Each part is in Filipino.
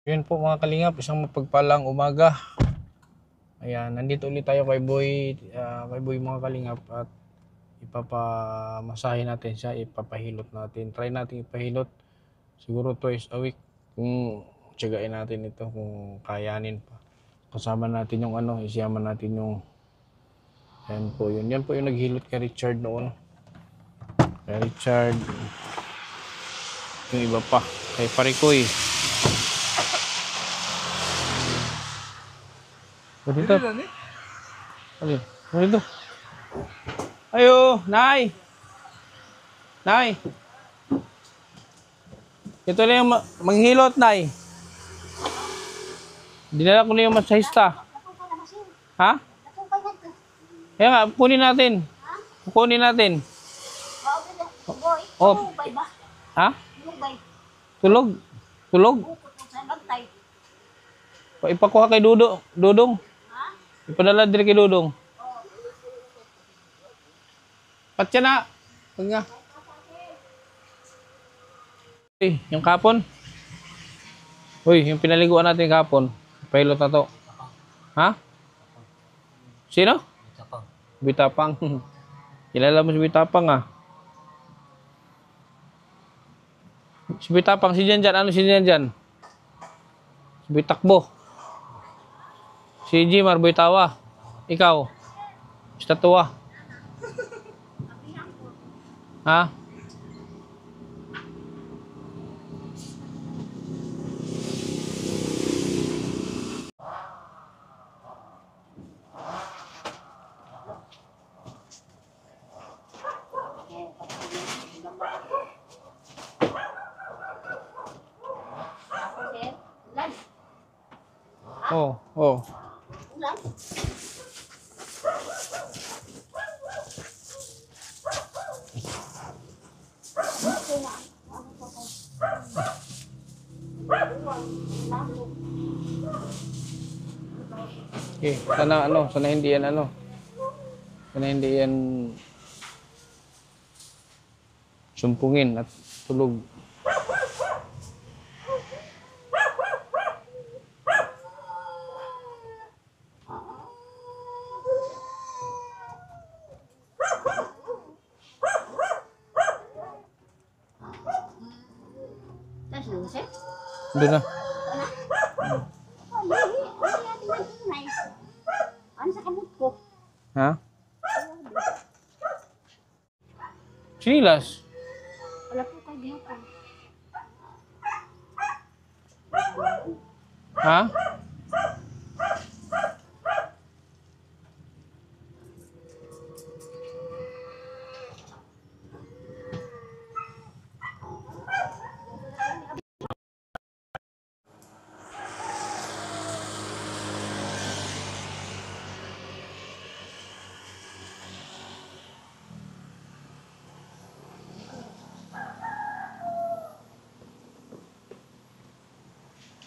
Yun po mga kalingap, isang mapagpalang umaga. Ayan, nandito ulit tayo kay Boy mga kalingap at ipapamasahe natin siya, ipapahilot natin. Try natin ipahilot siguro twice a week kung tiyagain natin ito, kung kayanin pa. Kasama natin yung isama natin yung yan po yun. Yan po yung naghilot kay Richard noon. Kay Richard, yung iba pa, kay Parikoy. Dito. Dito. Ayo, Nay. Nay. Ito na yung manghilot, Nay. Dinala ko na yung masahista. Ha? Kaya nga, kunin natin. Kunin natin. Oh. Ha? Tulog. Tulog. Ipakuha kay Dudong. Ipadala din kay Dudong. Patya na. Huwag nga. Uy, yung kapon. Uy, yung pinaliguan natin kapon. Pilot na to. Ha? Sino? Bitapang. Kilala mo si Bitapang ah. Si Bitapang, si Janjan. Ano si Janjan? Si Bitakbo. Si Jimar Boytawa. Ikaw. Estatua. Ha? Oh, oh. Okay, sana hindi yan sana hindi yan sumpungin at tulog. Doon na. Ano sa kamot ko? Ha? Sinilas. Wala po kayo gihapon. Ha?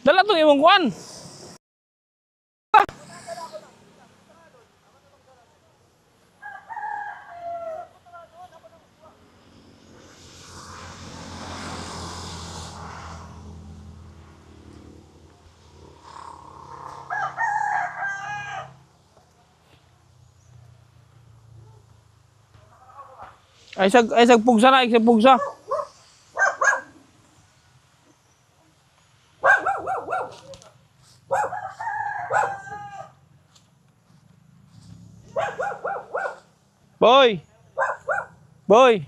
Dala tong imong kuan. Ay sag pugsa na, isag pugsa. Boy. Boy.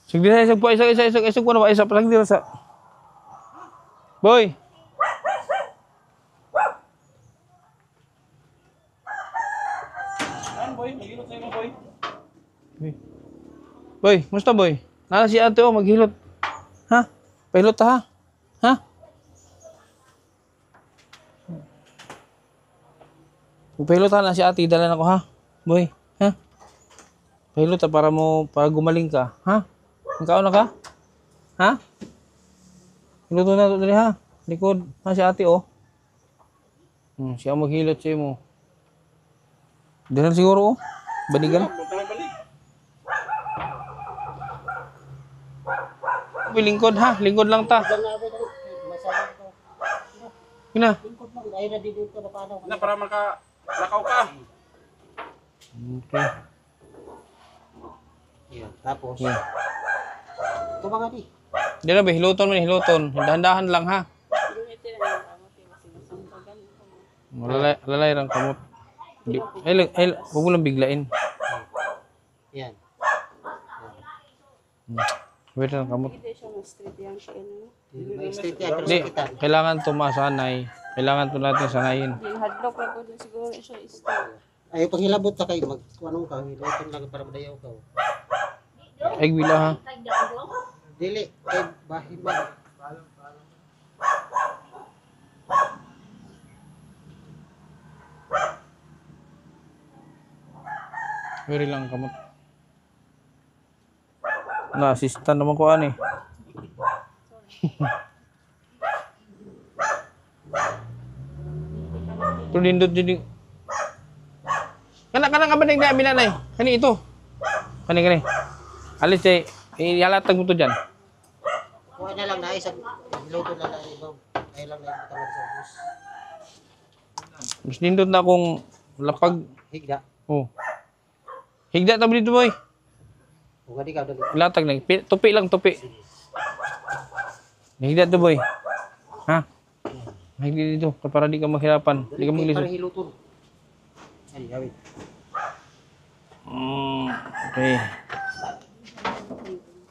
Sige na isag po, isag po na ba, isag pa lang dito sa. Boy. Boy, maghilot sa boy. Boy, musta boy? Nala si ate oh, maghilot. Ha? Pahilot ta ha? Ha? Pahilot ta na si ate, dala na ko ha? Boy, ha? Pahilot ta para gumaling ka, ha? Nagkaon na ka? Ha? Hiluto na ito dali ha? Likod, ha si ate oh. Siya maghilot siya mo. Diyan siguro oh. Baligan. Boy, lingkod ha. Lingkod lang ta. Lang na ako dali. Masama ko. Yun na. Lingkod lang. Ay na dito ka na paano. Na para makalakaw ka. Okay. Yan. Tapos. Yeah. Ito mga di. Di na ba, hiluton mo, hiluton. Dahan-dahan lang ha. Lalay lang kamot. Huwag mo lang biglain. Yan. Wait lang kamot. May street yan. Pero Di, sakitan. kailangan tumasanay. Kailangan to natin sanayin. Hadlok na po din siguro siya istay. Ay, pag hilabot na kayo, anong ka, hilutin lang para madayaw ka. Ay, wila ha. Dili, ay, bahin ba? Very lang kamot. Na-assistant naman ko ani. Tulindot din. Kana ka ba nang binanay? Kani ito. Kani. Alis eh. Ihalatag mo to dyan. Kuha na lang na isang hilutin lang na ibang. Ay lang na ibang sa bus. Mas nindot na akong lapag. Higda. Oh. Higda ta dito boy. Kung hindi ka, dali. Ilatag na. Tupi lang, tupi. Higda to boy. Ha? Higda dito. Para di ka mahirapan. Di ka Para maglisod. hilutin. Ay, gawin. Okay.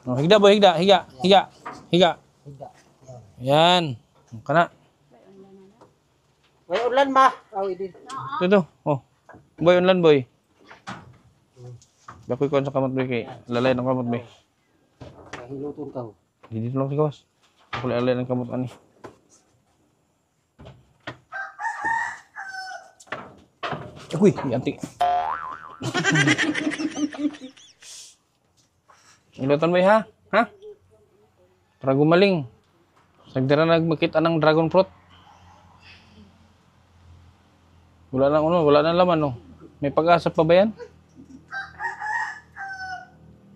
Oh, higda boy, higda. Higa. Higda. Yan. Yan. Kana. May ulan ba? Oh, hindi. Ito. Oh. Boy, online boy. Bakoy ko sa kamot boy kay lalay ng kamot boy. Hilutin ka. Dito lang tigawas. Ako lalay ng kamot ani. Uy, yanti. Ilutan boy ha? Ha? Para gumaling. Sagdira nagmakita ng dragon fruit. Wala nang laman no. May pag-asa pa ba yan?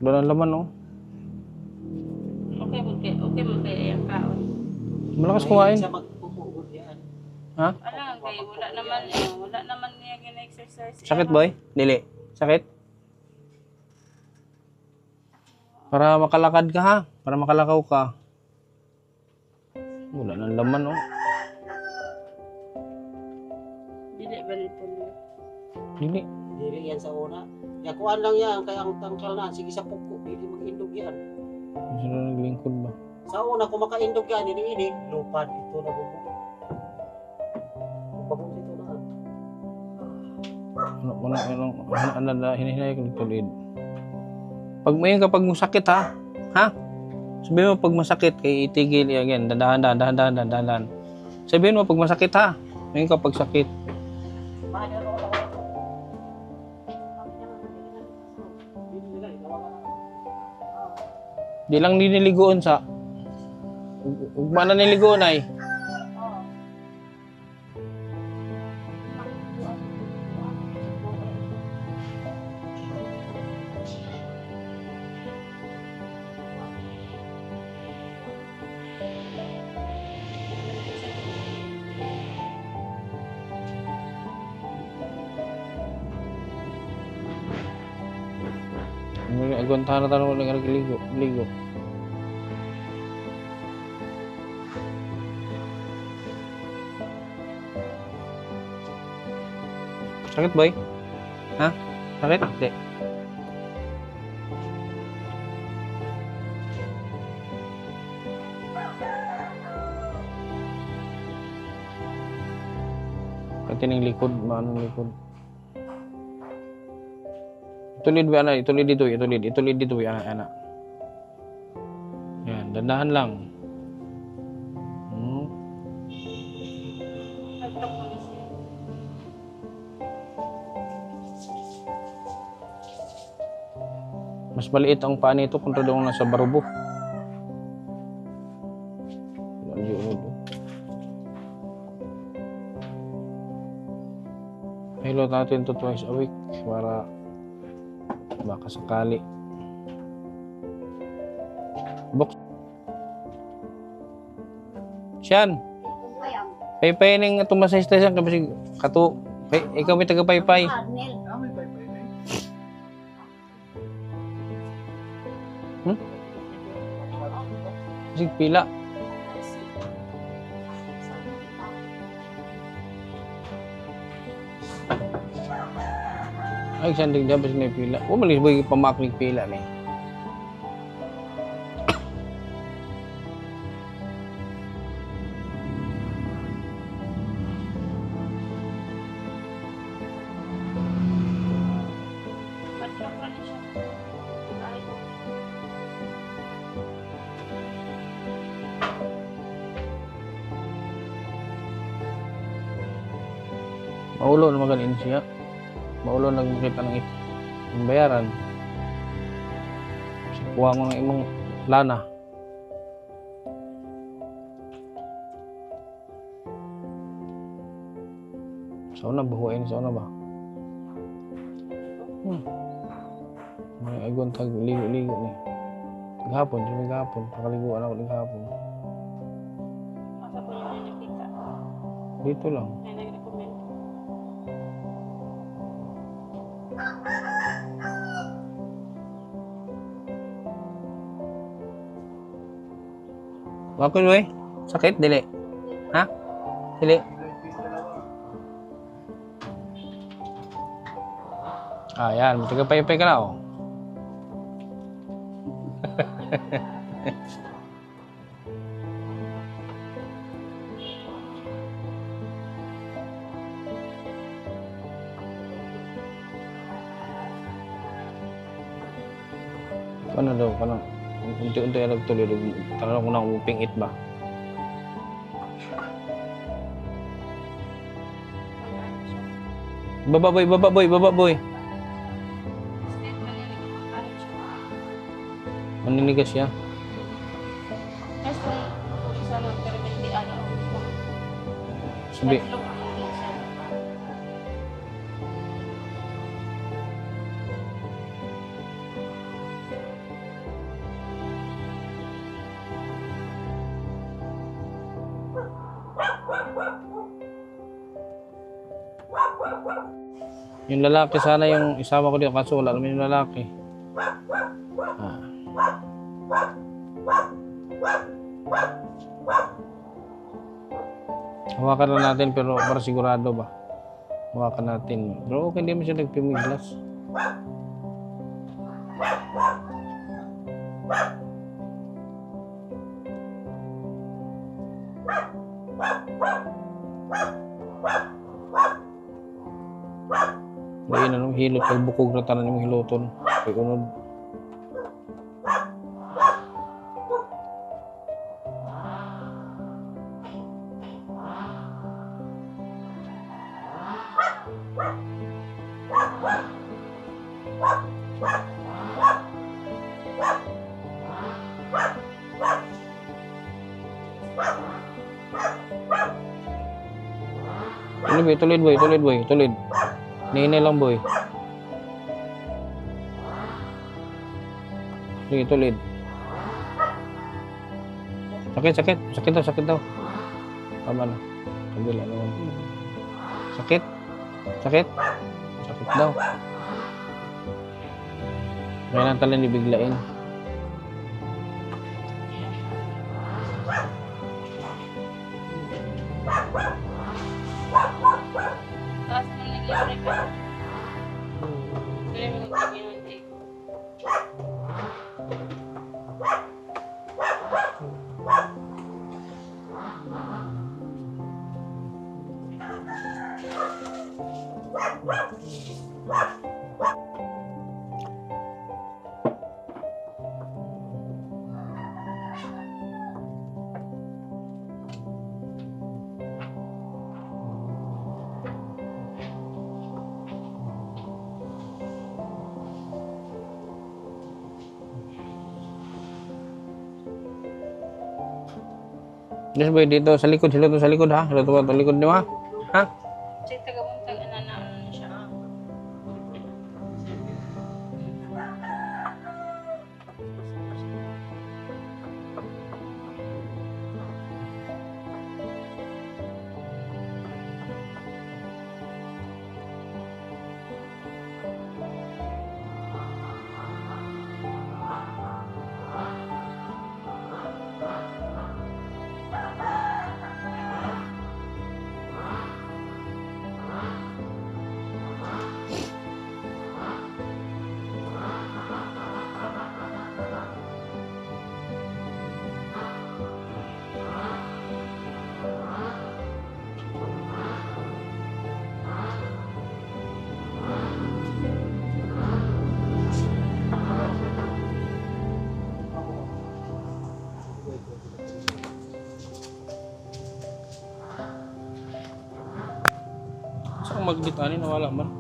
Wala nang laman no. Okay mo kaya yung kaon. Malakas kumain. Sa magpupugod yan. Ha? Alam kay wala naman niya gina-exercise. Sakit boy? Dili. Sakit? Para makalakad ka ha. Para makalakaw ka. Wala nang laman no. Dili ba nito? Dili. Dili yan sa una. Yakuan lang yan. Kaya ang tangkal na. Sige sa puko. Hindi mag-indog yan. Sino naglingkod ba? Sa una, kung maka-indog yan, ini lupad. Ito na bubo. Pabot ito na. Ano na hinihinay ko tulid. Pag may kapag masakit ha. Ha? Sabihin mo pag masakit kay itigil yan. Dahan. Sabihin mo pag masakit ha. May kapag sakit. Di lang nililigoon sa ugma na niligoon ay. Aguntahan na tayo ng ligo. Sakit boy? Ha? Sakit? Hindi. Pati ng likod, maano likod. Itulid ba anak? Itulid dito, itulid dito anak. Yan, dandahan lang. Mas maliit ang paa nito kung doon nasa barubo. Hilot natin to twice a week para baka sakali. Box. Siyan. Paypay ning tumasay station kasi kato. Ikaw may taga paypay. Sig pila. Ay, sandig dyan pa may pila. Malis ba yung pamaklig pila na eh. Ba't pa na siya? Ay, Maulo na magaling siya. Maulo nagmakita ng ito. Ang bayaran. Kasi kuha mo ng imong lana. Sauna, buhuin sauna ba? May agon tag ligo-ligo ni. Gahapon, sabi gahapon. Pakaliguan ako ng gahapon. asa po yung nakita? Dito lang. May nag-recommend. Bakit wey? Sakit? Dili? Ha? Dili? Ah, yan. Matagapaypay ka na, oh. Ano daw? Ano? Unti-unti na nagtuloy. Tanong ko na kung pingit ba? Baba boy, baba boy, baba boy. State man yan, nagkakaroon siya. Maninigas siya. Kasi kung isa lang, pero hindi ano. Sabi, Tatlong ano siya. yung lalaki sana yung isama ko dito kaso wala naman yung lalaki. Ah. Hawakan na natin pero para sigurado ba? Hawakan natin. Pero okay, hindi mo siya nagpimiglas. Lain na nung hilot, kay bukog na tanan yung hiloton. Kay unod. Tulid boy, tulid boy, tulid. Nini lang boy. Sige, tulid. Sakit, sakit. Sakit daw, sakit daw. Tama na. Kabila naman. Sakit. Sakit. Sakit daw. Kaya nang talan ibiglain. Taas mo nag-libre ka. Kaya mo nag-libre ng take. Yes boy, dito sa likod, hiluto sa likod ha. Hiluto sa likod niyo ha. Ha? Kasi taga-buntag, ano siya. magnet ani nawala man.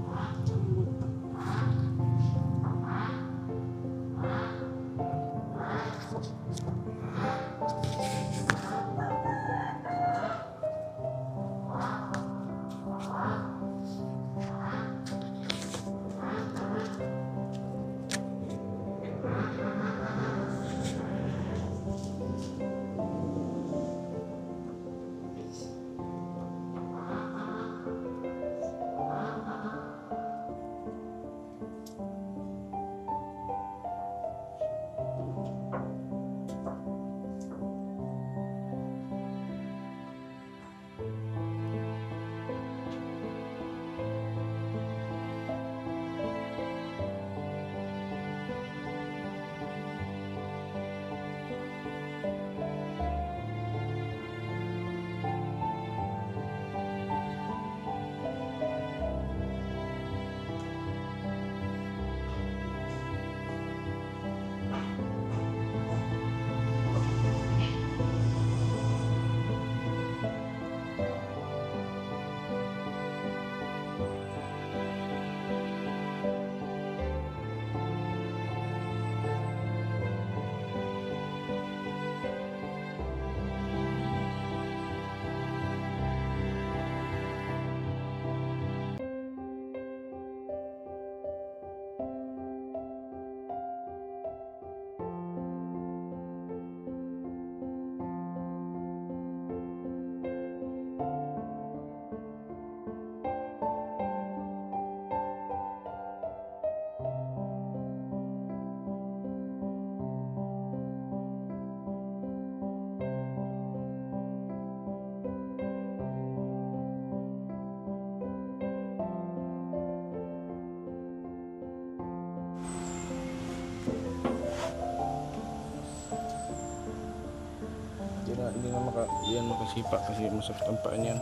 Hindi na makasipa kasi masakit ang paa niyan.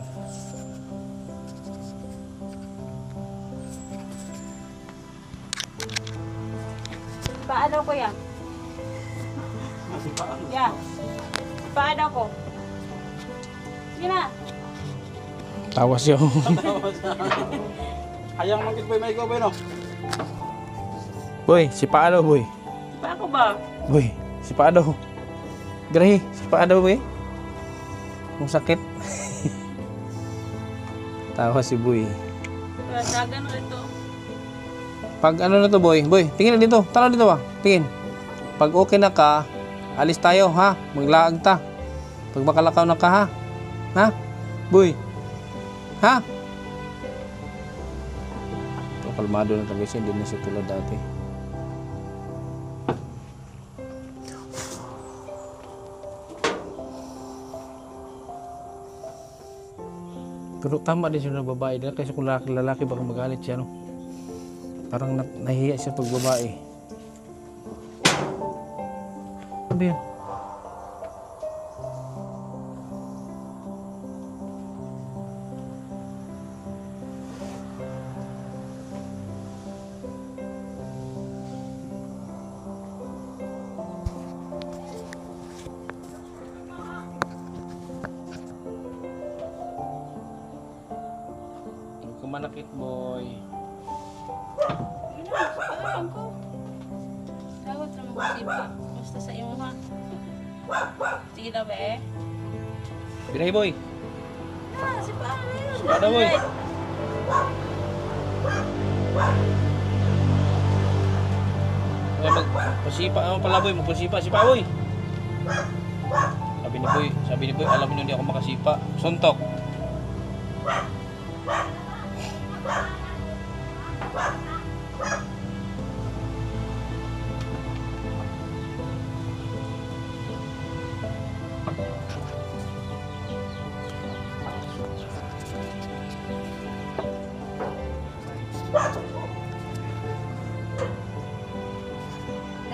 Paano ko yan? Yan. Paano ko? Sige na. Tawas yun. Hayang mangkit boy, may ikaw boy no? Boy, si paa daw boy. Paano ko ba? Boy, si paa daw. Grahe, si paa daw boy. Kung sakit. Tawa si boy. Dagan rito. Pag ano na to boy, boy, tingin na dito. Tara dito ba? Tingin. Pag okay na ka, alis tayo ha. Maglaag ta. Pag makalakaw na ka ha. Ha? Boy. Ha? Ito, kalmado na talaga siya. Hindi na siya tulad dati. Pero tama din siya na babae dahil kasi kung lalaki baka magalit siya no. Parang nahihiya siya pag babae. Ano ba yan? Manakit boy. Alam ko. Tawag na mga sipa. Basta sa imo ha. Sige na ba eh? Biray boy. Ah, sipa na yun. Sipa boy. Magpasipa naman pala boy. Magpasipa. Sipa boy. Sabi ni boy, alam niyo hindi ako makasipa. Suntok.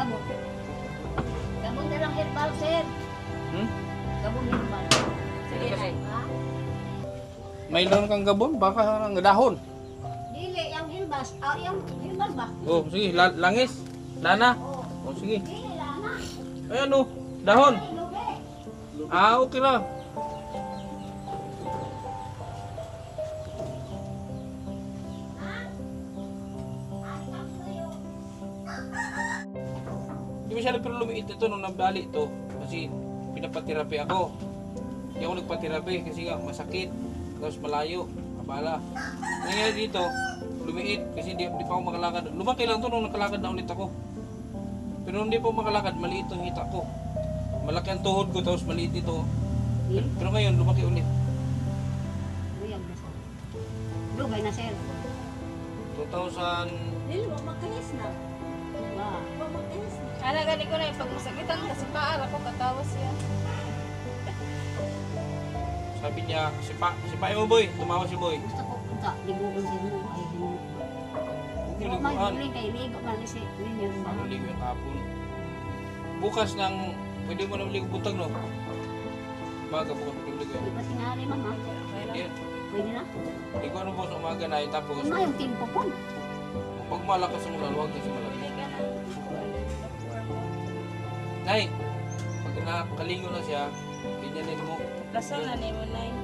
Gabon. Gabon na lang herbal, sir. Gabon herbal. Sige na. Ha? May lang kang gabon, baka ang dahon. Dili, yung herbal. Yung herbal ba? Oh, sige, langis. Lana. Oo. Oh, sige. Dili, lana. Ayan oh, dahon. Ay, lube. Ah, okay na. special pero lumiit ito nung nabali ito. Kasi pinapaterapi ako. Hindi ako nagpaterapi kasi nga masakit. Tapos malayo. Abala. Nangyari dito, lumiit kasi hindi pa ako makalakad. Lumaki lang ito nung nakalakad na ulit ako. Pero nung hindi pa ako makalakad, maliit yung hita ko. Malaki ang tuhod ko tapos maliit ito. Pero ngayon, lumaki ulit. Uyag na sir. Dugay na sir. 2000... Dili mo makalis na. Ba, makalis na. Ana gani ko na yung pag masakitan kasi paar ako katawas yan. Sabi niya, sipain mo boy. Tumawa si boy. Gusto ko punta, libugon sir mo. Ay, hindi. Huwag Pero niliguan. mag-uling kay ligo man ni sir. Ninyo. Ako ligo yung hapon. Bukas ng... Pwede mo na ligo buntag no? Umaga bukas ligo. Di ba tingali mama? Yan. Pwede na. Ligo ano po sa umaga na tapos Ano yung timpo po? pag malakas ang ulan, huwag kasi malakas. Hindi ka na. Nay, pag nakaligo na siya, ganyanin mo. Lasal na ni mo na yun.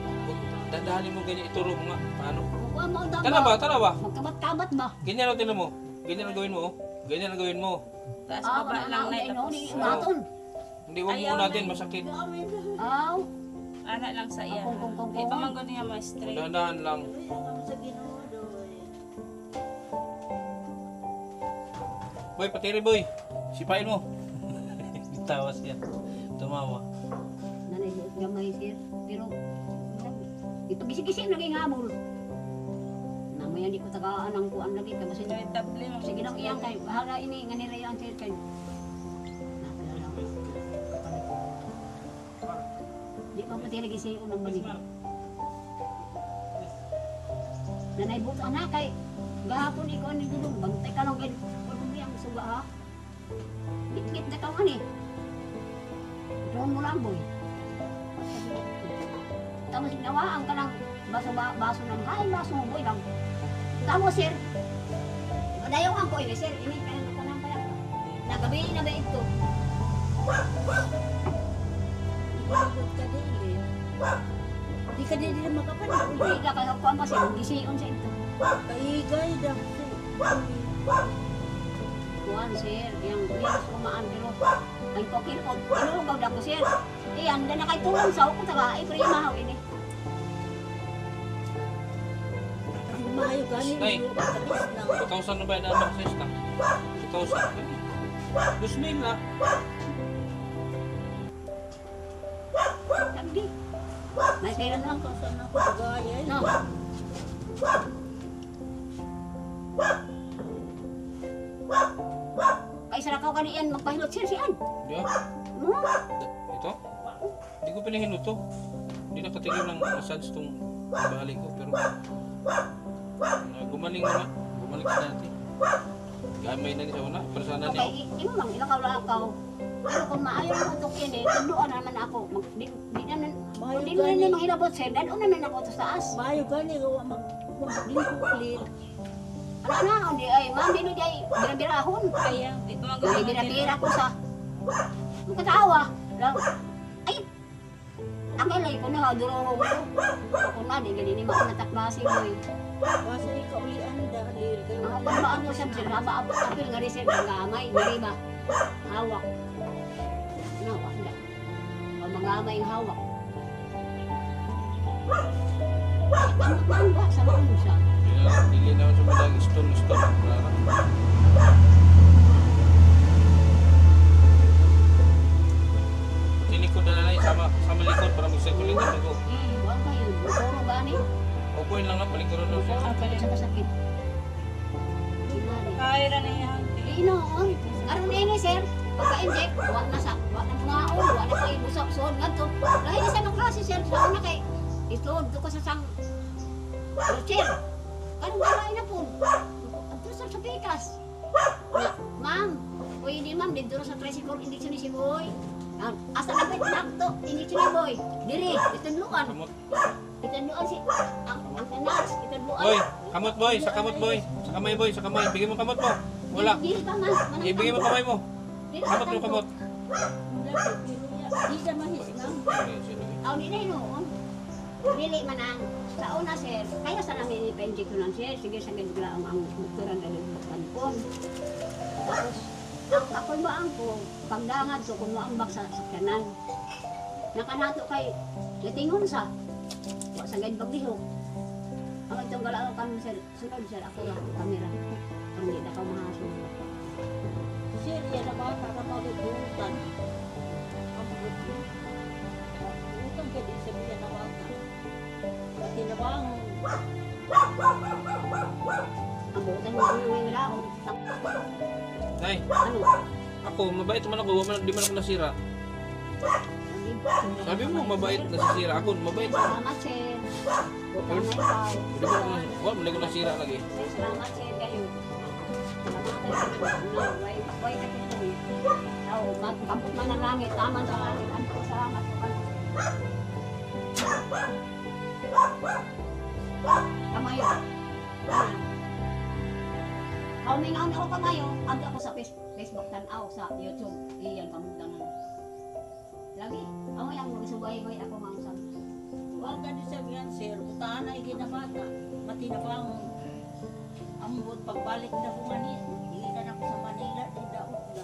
Dandahalin mo ganyan, ituro mo nga. Paano? Kuha mo daw Tara ba? Tara ba? Magkabat-kabat ba? Ganyan ang tinan mo. Ganyan ang gawin mo. Oh. Ganyan ang gawin mo. Taas baba lang na tapos. Maton. Hindi, huwag mo Ayaw natin na. masakit. Aw. Ana lang sa iya. Kung. Di pa man gud niya ma-straight. Dahan-dahan lang. Boy, patiri boy. Sipain mo. Tawas yan. Tumawa. Nanay gamay sir. Pero ipagisi-gisi naging habol. Namaya di ko tagaan ang kuan lagi tapos Ito yung table mo. sige lang iyang kay bahala ini nga nila ang sir kay. Napala lang. Di pa pati lagi siya unang balik. Nanay buto anak kay gahapon ikaw ni dulong bantay ka lang kay pagbubi ang suga ha. Git-git na ka man eh. Doon mo lang boy. Tapos nawaan ka ng baso ng hain baso mo boy lang. Tapos sir, madayawan ko ini sir, ini kaya ko nang kaya. Nagabi na ba ito? Di ka din nila makapanag. Hindi ka kaya ko ang sir, gisiyon sa ito. Kaigay daw. Kuan sir, yung virus kumaan pero ang kokilpot, inulog daw ko sir. Iyan, na nakay sa ako taga, ay prima ini. Maayo ganin Nay. mo kalis lang. 2,000 na ba na ano sa stock? 2,000. 2,000 na. Sagdi. May kailan lang ko. Sana ako gaya. No. Kay sarakaw kaniyan magpahilot sir siyan. Diyan. No. Ito? Hindi ko pinahinot to. Hindi nakatigil ng massage tong bali ko. Pero gumaling naman. Gumaling sa dati. Gamay na ni sa una. Pero sana niya. Okay, imo mang ilang kaw. Pero kung maayo mo ito kini, tunduan naman ako. Di naman, di mo naman mahilabot sir. Dahil naman ako sa taas. Maayo ganin gawa mag-clear. Ano na, hindi ay, ma'am, hindi ay birabirahon. Kaya, di pa man gud Ay, birabira ko sa, katawa. Lang, ay, ang ilay ko na, durong ko. Ako na, di ganini mo natakmasi mo eh. Basta ikaw ulian dahil kayo. Ang pagmaan mo siya, sir, apil nga rin sir, mag-aamay, mariba, hawak. Ano, wala. Mag-aamay yung hawak. Ang ba, sa maon siya. Dili naman sa madag stone. Wala na. Tinikod na lang sama likod para mag-circulate ang dugo. Huwag kayo, puro ba ni? Upuin lang nga, palikuran lang siya. Sa kasakit. Kaya ra na yan. Inoon. Aron ini sir, pagka-inject, wa na sa, wa na pangaon, wa na kay busog suod ngadto. Lahi na sa mga klase sir, sa una kay ituod ko sa sang Rocher. Kanang balay na po. Adto sa pikas. Na, ma'am, pwede ma'am dito sa tricycle injection ni si boy. Asa na pwede nakto, injection ni boy. Diri, itunluan. Kamot. Itunluan si ang nurse, itunluan. Boy, kamot boy, sa kamot boy. Sa kamay boy, sa kamay. Bigyan mo kamot mo. Wala. Dili pa man. Ibigay mo kamay mo. Dili pa Kamot mo tanto. kamot. Di ka mahis lang. Aw di na noon. Dili man ang sa una sir, kaya sa namin ipa-inject ko sir, sige sa ganda ang turan dali ng panpon. Tapos Ang ako'y baang ko, pagdangad ko, kung maambak sa sakyanan. Nakanato kay, litingon sa, wa sa gayud paglihok. Ang itong galaan kami sir, sunod sir, ako lang ang kamera. Ang hindi na ka mahasok. Sir, yan na bata ka magbutan. Ang butan. Butan ka din sa mga na bata. Pati na ba ang Ang butan mo ang may laon. Nay, Ano? ako, mabait naman ako. Di man ako nasira. Sabi mo, mabait nasisira. Ako, mabait. Salamat sir. Butan na ikaw. Di ba ako nasira? Wala, hindi ko nasira lagi. Sir, salamat sir kayo. Salamat kayo. Way ka kituloy. Kapot man ang langit, taman sa langit. Ano ko salamat po ka. Kamayo. Kaumingaon ako kamayo. Ando ako sa Facebook tanaw sa YouTube. Iyan kamutangan. Lagi. Ako yung magsubay-bay ako mga usap. Huwag ka din sabihan, sir, utahan na iginabata. Mati na ba ang ambot pagbalik na ko Manila. Hindi na ako sa Manila, di daot na.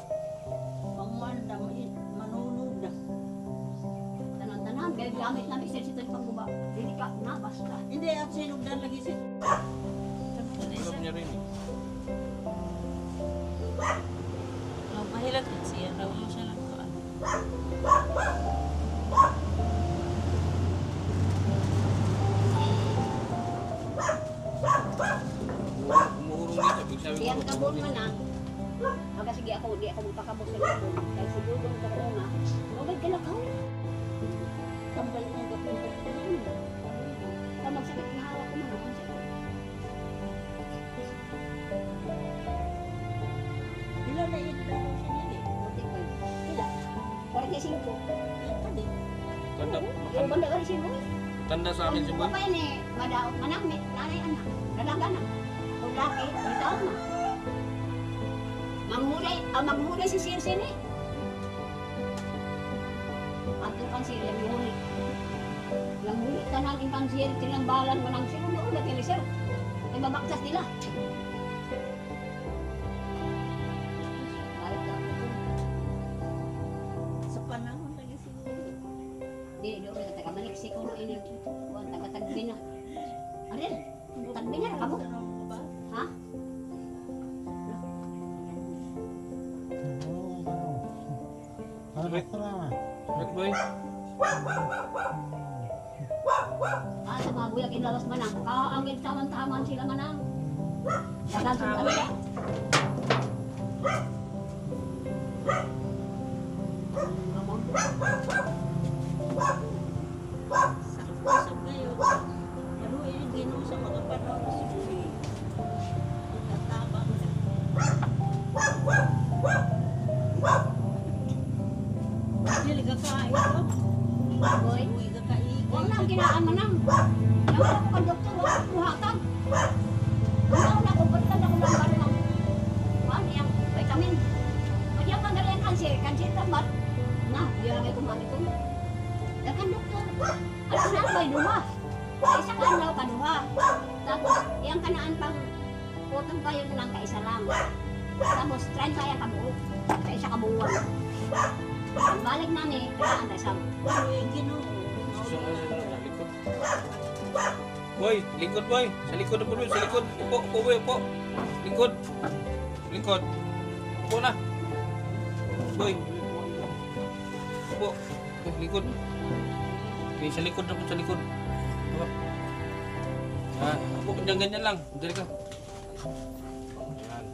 Pangman na manunod na. Tanan-tanan. Kaya gamit namin sir sito yung pagbuba. Hindi ka na, basta. Hindi, at sinugdan lagi sir. Alam niya rin eh. Mahilat din siya. Raw mo siya lang ko. Umuurong dito. Big sabi Diyan ko, kabon mo na. Sige ako, di ako magpakabot sa kabon. Dahil siguro ko ko na. Magay ka lang ako. Tambal niya gapon ka. Pag magsakit na hawak ko mo. Ilan na ito na siya nili? Kila? 45. Tadi. Tanda, Yung banda ka rin siya mo. tanda sa amin si Boy. Papay ni, madaot manami. Nanay anak. Dalaga na. Kung laki, itaon na. Magmulay si Sir Sini. Ato kan Sir, yung muli. Yung muli, tanan yung kan Sir, tinambalan mo ng Sir. Ulit yung Sir. Ay babaktas nila. Balik ako ito. Sa panahon lagi siguro. Di, doon na taga-Mexico na ini. Buwan, taga-tagbi na. Arin, tagbi na kamo. Ha? Right, Boy? Ah, sa mga buyak inlawas manang. Kaangin taman-taman sila manang. Dagan sa kanila. Sakit ngayon. Pero yung ginawa sa mga panahon siguro. Tatabang na. Dili ka kain ko. Boy, Uy ka kain. huwag na ang ginaan manang. Nawala ko kang doktor, huwag ko kuhatag. Nawala ko, balikan ako ng balo ng kuhan, yung vitamin. Pag yung panggali ang kanser tambat. Na, yun lang ay kumati ko. Dakan doktor, ano na may duha. Sa isang araw ka duha. Tapos, yung kanaan pang putong kayo na lang kaisa lang. Tapos, 30 yung kabuo. Sa isa kabuuan. Ang balik namin, kailangan tayo sa Pero yung ginawa. Sa likod. Boy, lingkod boy. Sa likod na po doon. Sa likod. Upo, upo boy, upo. Lingkod. Lingkod. Upo na. Boy. Upo. Boy, lingkod. Okay, sa likod na po, sa likod. Upo. Ah, upo, ganyan lang. Dali ka. Yan.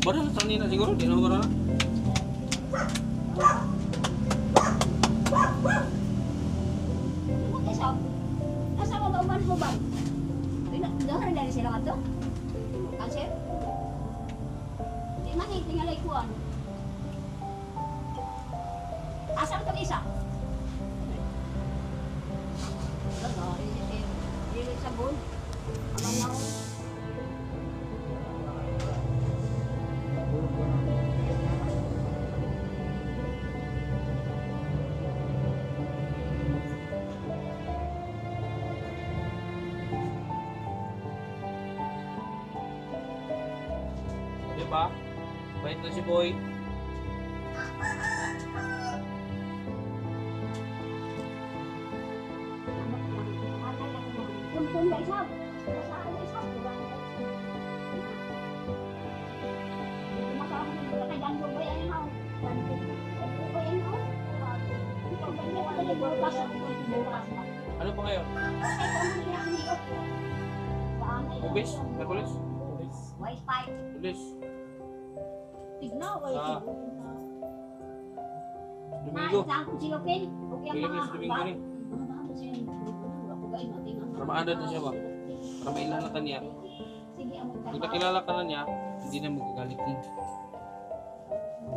Bara na kanina siguro, di na bara na. Nasa mo ba uman mo ba? Dahil dari sila ka to? Kanser? Di man tinggalay kuan. Asal ka isa? Dili sabon. Aman na ko. Di ba? Bait na si Boy. Kung may isaw, Ano pa ngayon? Ubis? Merkulis? Ulis? Sa Domingo? Pilipinas Domingo ni. Para maandad na siya ba? Para mailalatan niya. Pag nakilala ka na niya, hindi na magagalit niya.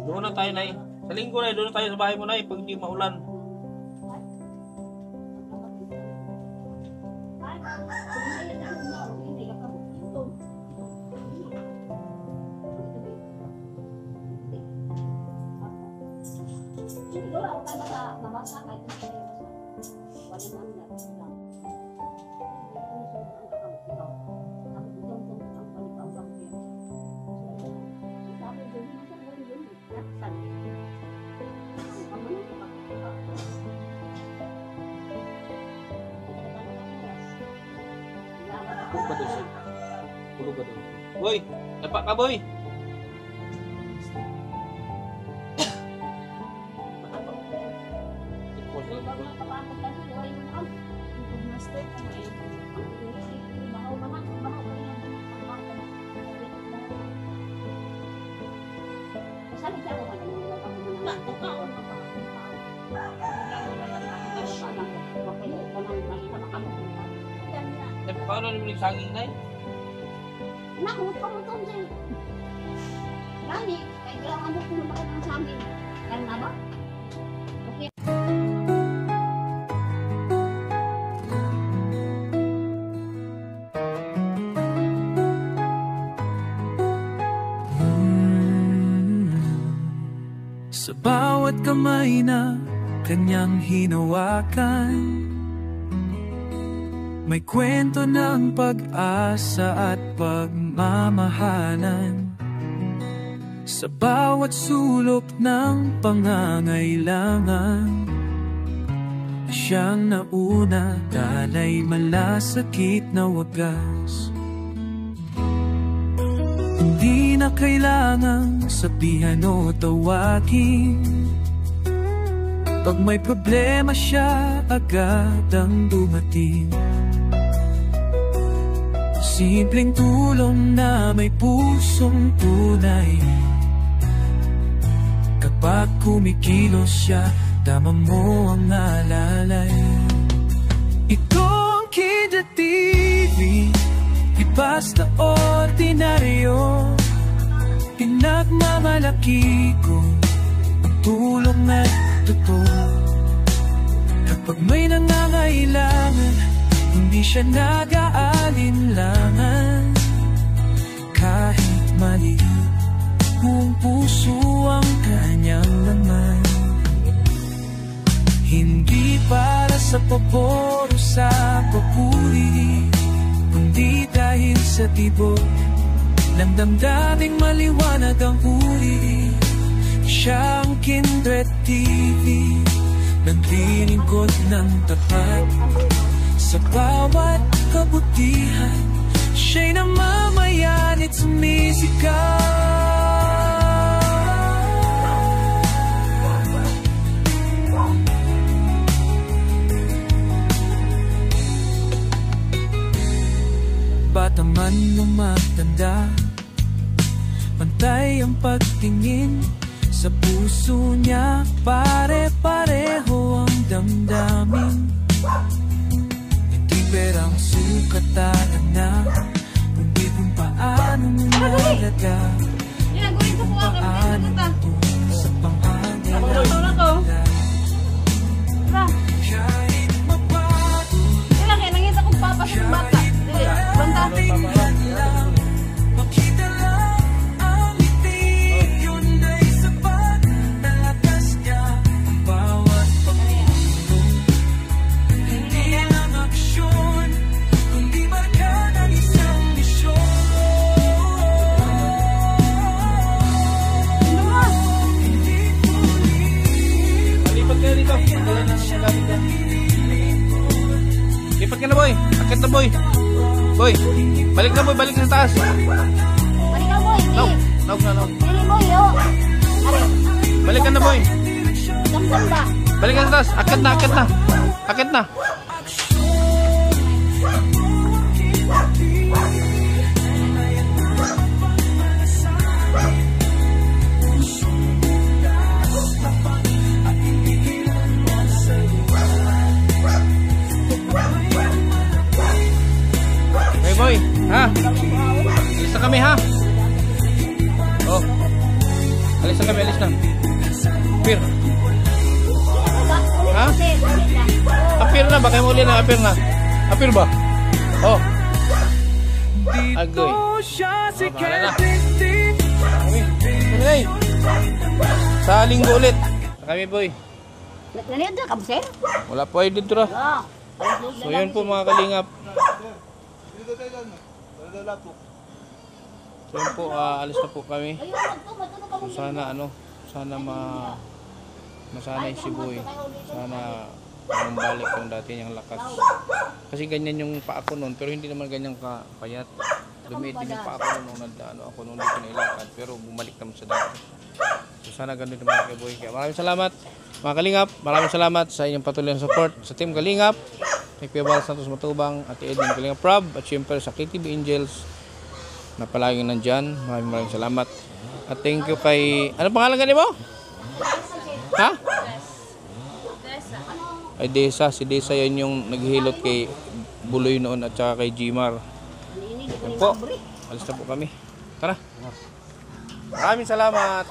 Doon na tayo, Nay. Sa linggo, Nay. Doon na tayo sa bahay mo, Nay. Pag hindi maulan. Tulog ba doon siya? Tulog ba doon? Boy! Dapat ka, Boy! Paano naman yung saging, Nay? Nakutong sa'yo. Lani, kaya kailangan mo kung naman ng saging. Kaya nga ba? Okay. Sa bawat kamay na kanyang hinawakan, may kwento ng pag-asa at pagmamahalan. Sa bawat sulok ng pangangailangan, siyang nauna, dalay malasakit na wagas. Hindi na kailangang sabihan o tawagin, pag may problema siya, agad ang dumating. Simpleng tulong na may pusong tunay. Kapag kumikilos siya, tama mo ang alalay. Ito ang Kidlat TV, di basta ordinaryo. Pinagmamalaki ko ang tulong at totoo. Kapag may nangangailangan, hindi siya nag-aalinlangan. Kahit maliit, buong puso ang kanyang laman. Hindi para sa pabor o sa papuri, kundi dahil sa tibok ng damdaming maliwanag ang uri. Siyang Kidlat TV, naglilingkod ng tapat. Sa bawat kabutihan, siya'y namamayan at sumisigaw. Bata man o matanda, pantay ang pagtingin. Sa puso niya, pare-pareho ang damdamin. Perang sukatan na, kundi kung paano nalaga, kung paano ito sa pangangailangan. Kahit mabago, kahit mabalingan lang, makita lang ang ngiti, yun ay sapat na lakas niya. Ang bawat pagtulong, hindi lang aksyon, kundi marka ng isang misyon. dito. Dala na ng gamit yan. Lipat ka na, boy. Akit na, boy. Boy, balik na, boy. Balik na sa taas. Balik ka, boy. Naug na, naug. Dili, boy, yo. Ari, Balik ka na, boy. damdam ba? Balik ka sa taas. Akit na, akit na. Akit na. Hey, boy. Ha? Alis na kami, ha? Oh. Alis na kami, alis na. Pir. Ha? Apir na, baka mo uli na, apir na. Apir ba? Oh. Agoy. Oh, bahala na. Kami. Kami. Sa linggo ulit. Kami, boy. Naniad na ka, sir? Wala po ay dito ra. Ah. So, yun po mga kalingap. So, yun po, alis na po kami. So, sana, masanay si Boy. Sana balik yung dati niyang lakas. Kasi ganyan yung paa ko noon, pero hindi naman ganyan kapayat. Lumiit din yung paa ko noon, ako noon dito nailakad, pero bumalik naman sa dati. So sana ganun naman kay Boy. Kaya maraming salamat mga Kalingap, maraming salamat sa inyong patuloy na support sa Team Kalingap, kay Kuya Bal Santos Matubang, at Edwin Kalingap Prab, at syempre sa KTV Angels na palaging nandyan. Maraming salamat. At thank you kay, ano pangalan ganun mo? Ha? Ay Desa, si Desa yan yung naghihilot kay Buloy noon at saka kay Gmar. Yan po, alis na po kami. Tara. Maraming salamat.